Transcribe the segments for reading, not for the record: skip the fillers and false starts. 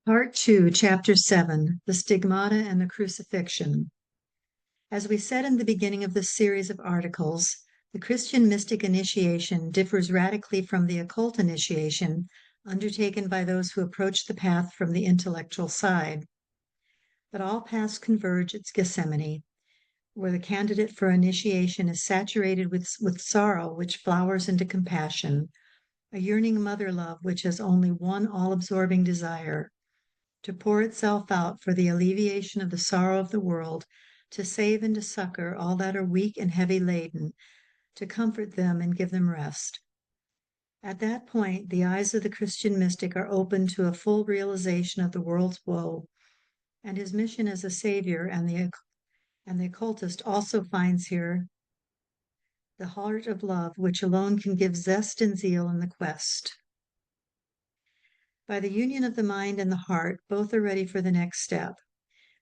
Part 2, Chapter 7, The Stigmata and the Crucifixion. As we said in the beginning of this series of articles, the Christian mystic initiation differs radically from the occult initiation undertaken by those who approach the path from the intellectual side. But all paths converge at Gethsemane, where the candidate for initiation is saturated with sorrow which flowers into compassion, a yearning mother love which has only one all-absorbing desire, to pour itself out for the alleviation of the sorrow of the world, to save and to succor all that are weak and heavy laden, to comfort them and give them rest. At that point, the eyes of the Christian mystic are opened to a full realization of the world's woe, and his mission as a savior, and the occultist also finds here the heart of love which alone can give zest and zeal in the quest. By the union of the mind and the heart, both are ready for the next step,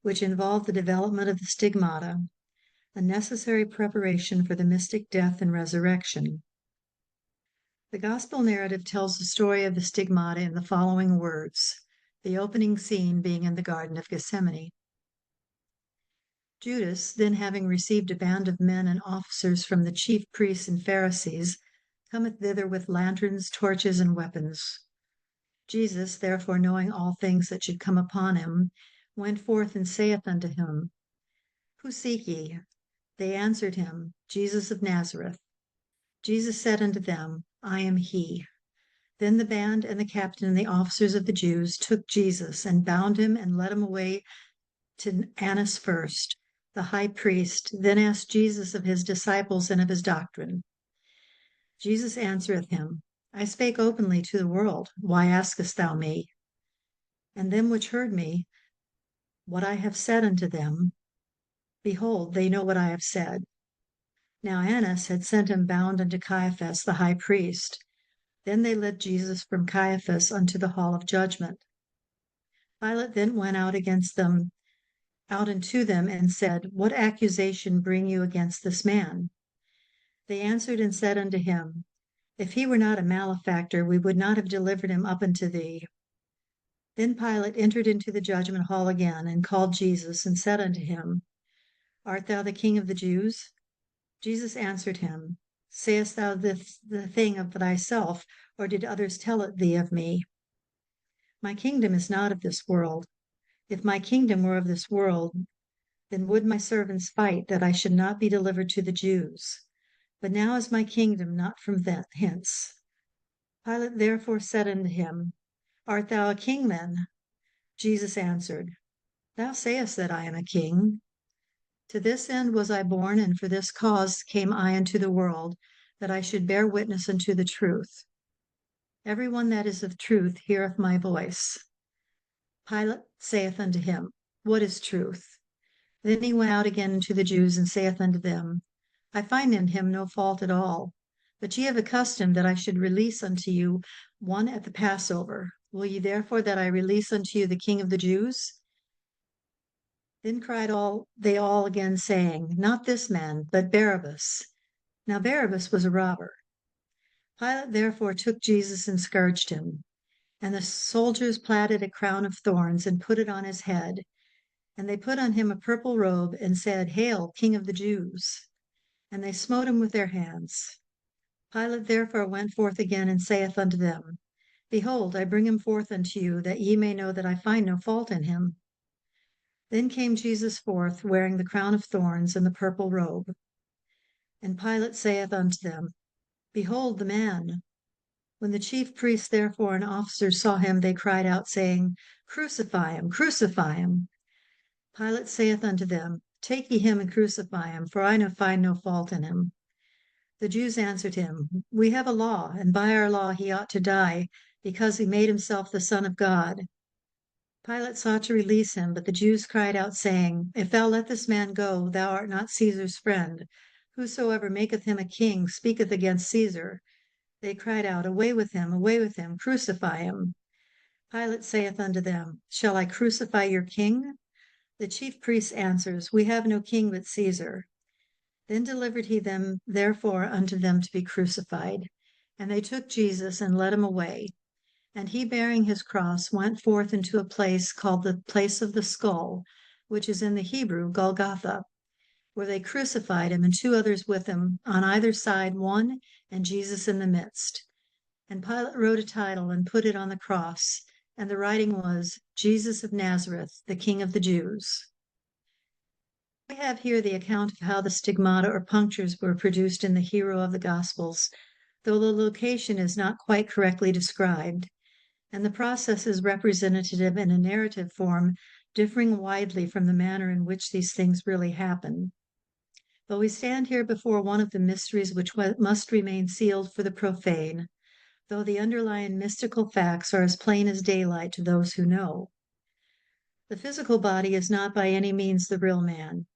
which involve the development of the stigmata, a necessary preparation for the mystic death and resurrection. The gospel narrative tells the story of the stigmata in the following words, the opening scene being in the Garden of Gethsemane. Judas, then having received a band of men and officers from the chief priests and Pharisees, cometh thither with lanterns, torches, and weapons. Jesus, therefore, knowing all things that should come upon him, went forth and saith unto him, Who seek ye? They answered him, Jesus of Nazareth. Jesus said unto them, I am he. Then the band and the captain and the officers of the Jews took Jesus and bound him and led him away to Annas first, the high priest, then asked Jesus of his disciples and of his doctrine. Jesus answereth him, I spake openly to the world. Why askest thou me? And them which heard me, what I have said unto them, behold, they know what I have said. Now Annas had sent him bound unto Caiaphas the high priest. Then they led Jesus from Caiaphas unto the hall of judgment. Pilate then went out unto them, and said, What accusation bring you against this man? They answered and said unto him, If he were not a malefactor, we would not have delivered him up unto thee. Then Pilate entered into the judgment hall again, and called Jesus, and said unto him, Art thou the King of the Jews? Jesus answered him, Sayest thou this the thing of thyself, or did others tell it thee of me? My kingdom is not of this world. If my kingdom were of this world, then would my servants fight that I should not be delivered to the Jews. But now is my kingdom not from hence. Pilate therefore said unto him, Art thou a king then? Jesus answered, Thou sayest that I am a king. To this end was I born, and for this cause came I into the world, that I should bear witness unto the truth. Every one that is of truth heareth my voice. Pilate saith unto him, What is truth? Then he went out again unto the Jews, and saith unto them, I find in him no fault at all. But ye have a custom that I should release unto you one at the Passover. Will ye therefore that I release unto you the King of the Jews? Then cried they all again, saying, Not this man, but Barabbas. Now Barabbas was a robber. Pilate therefore took Jesus and scourged him. And the soldiers platted a crown of thorns and put it on his head. And they put on him a purple robe and said, Hail, King of the Jews. And they smote him with their hands. Pilate therefore went forth again and saith unto them, Behold, I bring him forth unto you, that ye may know that I find no fault in him. Then came Jesus forth, wearing the crown of thorns and the purple robe. And Pilate saith unto them, Behold the man. When the chief priests therefore and officers saw him, they cried out, saying, Crucify him, crucify him. Pilate saith unto them, Take ye him and crucify him, for I find no fault in him. The Jews answered him, We have a law, and by our law he ought to die, because he made himself the Son of God. Pilate sought to release him, but the Jews cried out, saying, If thou let this man go, thou art not Caesar's friend. Whosoever maketh him a king speaketh against Caesar. They cried out, away with him, crucify him. Pilate saith unto them, Shall I crucify your king? The chief priest answers, We have no king but Caesar. Then delivered he them therefore unto them to be crucified. And they took Jesus and led him away. And he, bearing his cross, went forth into a place called the place of the skull, which is in the Hebrew Golgotha, where they crucified him and two others with him, on either side one, and Jesus in the midst. And Pilate wrote a title and put it on the cross, and the writing was, Jesus of Nazareth, the King of the Jews. We have here the account of how the stigmata or punctures were produced in the hero of the Gospels, though the location is not quite correctly described, and the process is representative in a narrative form, differing widely from the manner in which these things really happen. But we stand here before one of the mysteries which must remain sealed for the profane, though the underlying mystical facts are as plain as daylight to those who know. The physical body is not by any means the real man.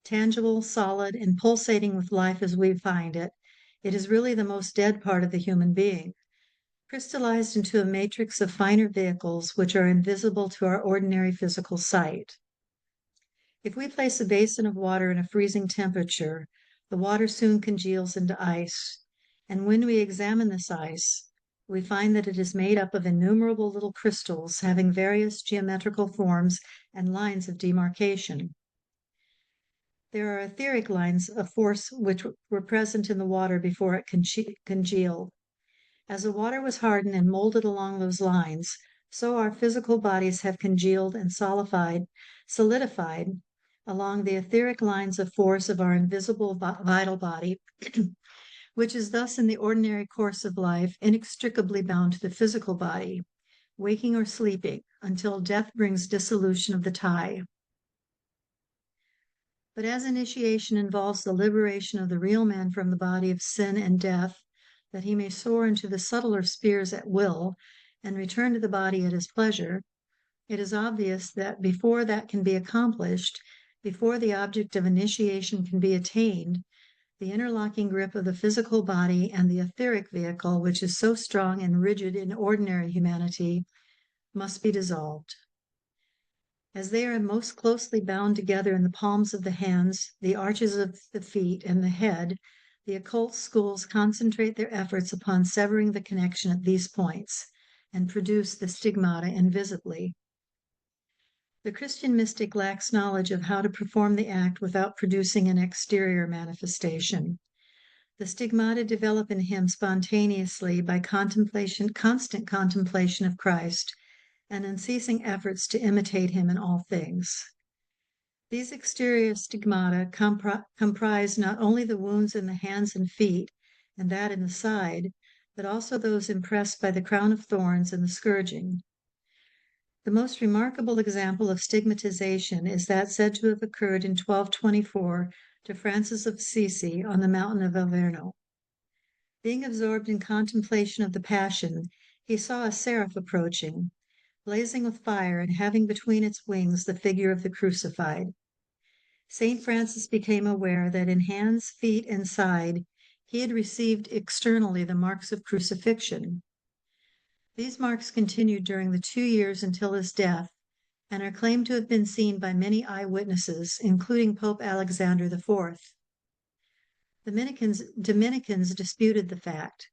Tangible, solid, and pulsating with life as we find it, it is really the most dead part of the human being, crystallized into a matrix of finer vehicles which are invisible to our ordinary physical sight. If we place a basin of water in a freezing temperature, the water soon congeals into ice, and when we examine this ice, we find that it is made up of innumerable little crystals having various geometrical forms and lines of demarcation. There are etheric lines of force which were present in the water before it congealed. As the water was hardened and molded along those lines, so our physical bodies have congealed and solidified along the etheric lines of force of our invisible vital body, which is thus in the ordinary course of life inextricably bound to the physical body, waking or sleeping, until death brings dissolution of the tie. But as initiation involves the liberation of the real man from the body of sin and death, that he may soar into the subtler spheres at will and return to the body at his pleasure, it is obvious that before that can be accomplished, before the object of initiation can be attained, the interlocking grip of the physical body and the etheric vehicle, which is so strong and rigid in ordinary humanity, must be dissolved. As they are most closely bound together in the palms of the hands, the arches of the feet, and the head, the occult schools concentrate their efforts upon severing the connection at these points and produce the stigmata invisibly. The Christian mystic lacks knowledge of how to perform the act without producing an exterior manifestation. The stigmata develop in him spontaneously by constant contemplation of Christ, and unceasing efforts to imitate him in all things. These exterior stigmata comprise not only the wounds in the hands and feet, and that in the side, but also those impressed by the crown of thorns and the scourging. The most remarkable example of stigmatization is that said to have occurred in 1224 to Francis of Assisi on the mountain of Averno. Being absorbed in contemplation of the Passion, he saw a seraph approaching, blazing with fire and having between its wings the figure of the crucified. St. Francis became aware that in hands, feet, and side he had received externally the marks of crucifixion. These marks continued during the 2 years until his death, and are claimed to have been seen by many eyewitnesses, including Pope Alexander IV. Dominicans disputed the fact,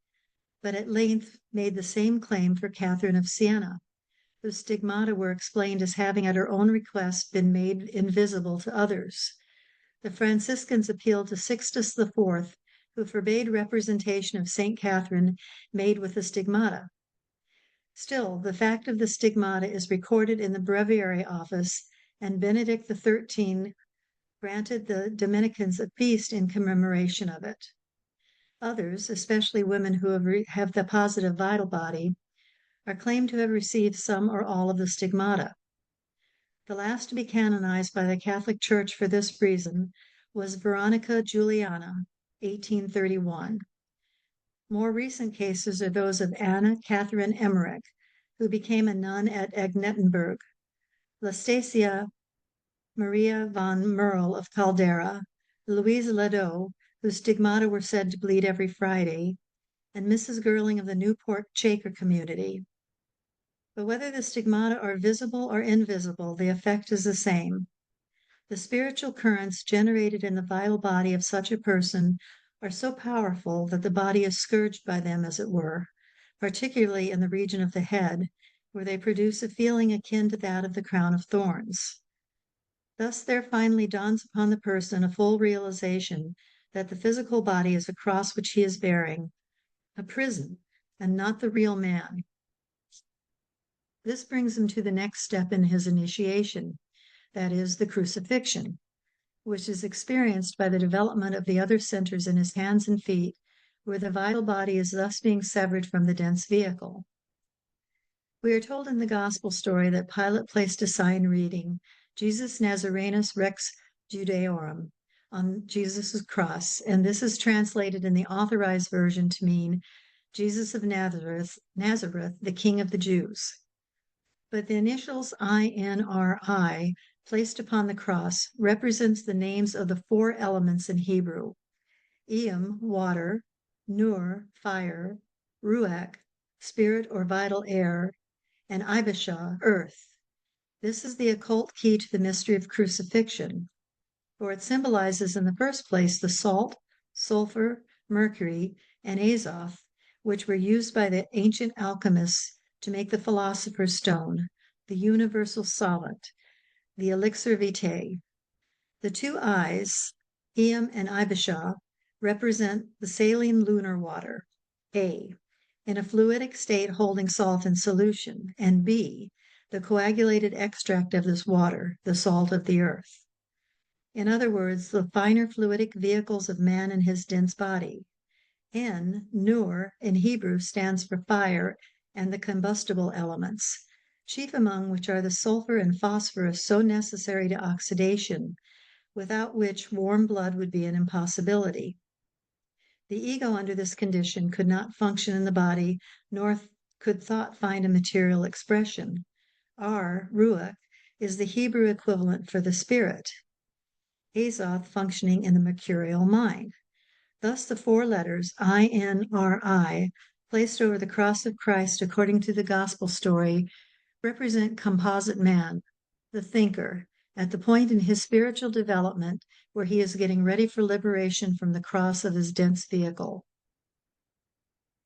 but at length made the same claim for Catherine of Siena, whose stigmata were explained as having at her own request been made invisible to others. The Franciscans appealed to Sixtus IV, who forbade representation of St. Catherine made with the stigmata. Still, the fact of the stigmata is recorded in the Breviary Office, and Benedict XIII granted the Dominicans a feast in commemoration of it. Others, especially women who have the positive vital body, are claimed to have received some or all of the stigmata. The last to be canonized by the Catholic Church for this reason was Veronica Juliana, 1831. More recent cases are those of Anna Catherine Emmerich, who became a nun at Agnettenberg, Lastasia Maria von Merle of Caldera, Louise Ladeau, whose stigmata were said to bleed every Friday, and Mrs. Girling of the Newport Shaker community. But whether the stigmata are visible or invisible, the effect is the same. The spiritual currents generated in the vital body of such a person are so powerful that the body is scourged by them, as it were, particularly in the region of the head, where they produce a feeling akin to that of the crown of thorns. Thus there finally dawns upon the person a full realization that the physical body is a cross which he is bearing, a prison, and not the real man. This brings him to the next step in his initiation, that is, the crucifixion, which is experienced by the development of the other centers in his hands and feet, where the vital body is thus being severed from the dense vehicle. We are told in the gospel story that Pilate placed a sign reading, Jesus Nazarenus Rex Judaeorum, on Jesus' cross, and this is translated in the authorized version to mean Jesus of Nazareth, the King of the Jews. But the initials INRI placed upon the cross represents the names of the four elements in Hebrew: Eam, water; Nur, fire; Ruach, spirit or vital air; and Ibashah, earth. This is the occult key to the mystery of crucifixion, for it symbolizes in the first place the salt, sulfur, mercury, and azoth, which were used by the ancient alchemists to make the philosopher's stone, the universal solvent, the elixir vitae. The two I's, Eam and Ibashah, represent the saline lunar water, A, in a fluidic state holding salt in solution, and B, the coagulated extract of this water, the salt of the earth. In other words, the finer fluidic vehicles of man and his dense body. Nur, in Hebrew, stands for fire and the combustible elements, chief among which are the sulfur and phosphorus so necessary to oxidation, without which warm blood would be an impossibility. The ego under this condition could not function in the body, nor could thought find a material expression. Ruach, is the Hebrew equivalent for the spirit, Azoth functioning in the mercurial mind. Thus the four letters INRI, placed over the cross of Christ according to the gospel story, represent composite man, the thinker, at the point in his spiritual development where he is getting ready for liberation from the cross of his dense vehicle.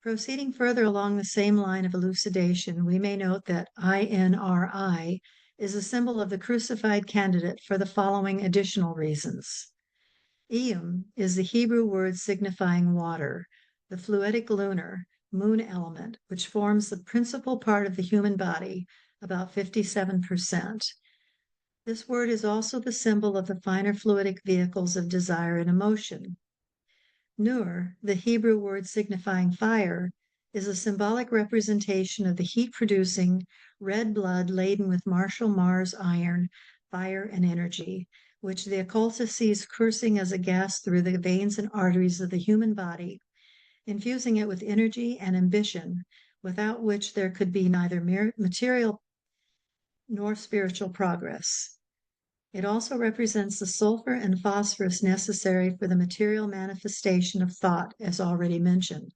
Proceeding further along the same line of elucidation, we may note that INRI is a symbol of the crucified candidate for the following additional reasons. Eum is the Hebrew word signifying water, the fluidic lunar, moon element, which forms the principal part of the human body, about 57%. This word is also the symbol of the finer fluidic vehicles of desire and emotion. Nur, the Hebrew word signifying fire, is a symbolic representation of the heat-producing, red blood laden with martial Mars iron, fire, and energy, which the occultist sees coursing as a gas through the veins and arteries of the human body, infusing it with energy and ambition, without which there could be neither material nor spiritual progress. It also represents the sulfur and phosphorus necessary for the material manifestation of thought, as already mentioned.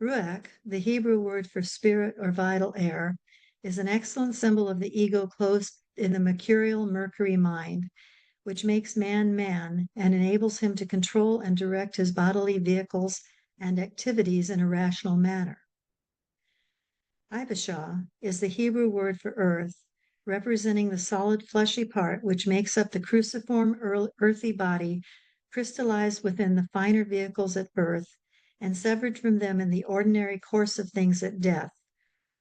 Ruach, the Hebrew word for spirit or vital air, is an excellent symbol of the ego closed in the mercurial mercury mind, which makes man man and enables him to control and direct his bodily vehicles and activities in a rational manner. Ibashah is the Hebrew word for earth, representing the solid fleshy part which makes up the cruciform earthy body, crystallized within the finer vehicles at birth and severed from them in the ordinary course of things at death,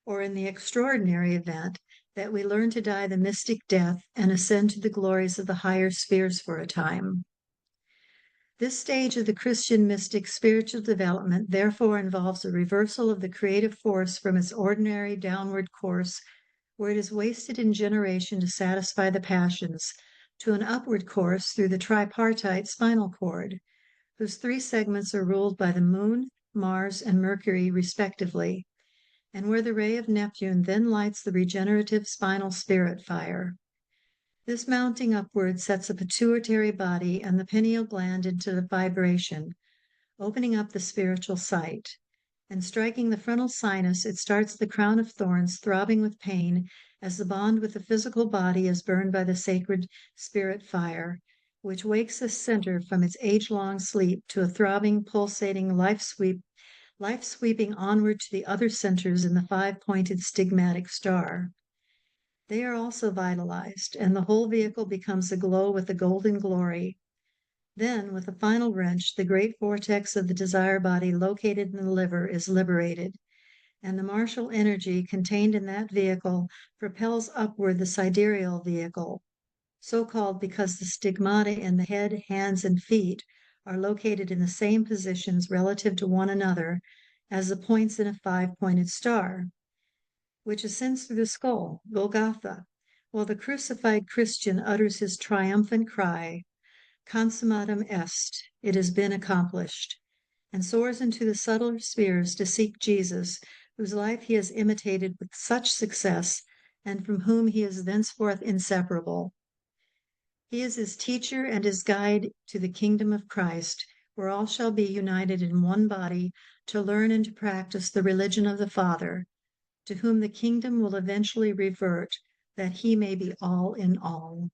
or in the extraordinary event that we learn to die the mystic death and ascend to the glories of the higher spheres for a time. This stage of the Christian mystic spiritual development therefore involves a reversal of the creative force from its ordinary downward course, where it is wasted in generation to satisfy the passions, to an upward course through the tripartite spinal cord, whose three segments are ruled by the moon, Mars, and Mercury respectively, and where the ray of Neptune then lights the regenerative spinal spirit fire. This mounting upward sets the pituitary body and the pineal gland into vibration, opening up the spiritual sight. And striking the frontal sinus, it starts the crown of thorns throbbing with pain as the bond with the physical body is burned by the sacred spirit fire, which wakes the center from its age-long sleep to a throbbing, pulsating, life sweeping onward to the other centers in the five-pointed stigmatic star. They are also vitalized, and the whole vehicle becomes aglow with a golden glory. Then, with a final wrench, the great vortex of the desire body located in the liver is liberated, and the martial energy contained in that vehicle propels upward the sidereal vehicle, so called because the stigmata in the head, hands, and feet are located in the same positions relative to one another as the points in a five-pointed star, which ascends through the skull, Golgotha, while the crucified Christian utters his triumphant cry, consummatum est, it has been accomplished, and soars into the subtler spheres to seek Jesus, whose life he has imitated with such success and from whom he is thenceforth inseparable. He is his teacher and his guide to the kingdom of Christ, where all shall be united in one body to learn and to practice the religion of the Father, to whom the kingdom will eventually revert, that he may be all in all.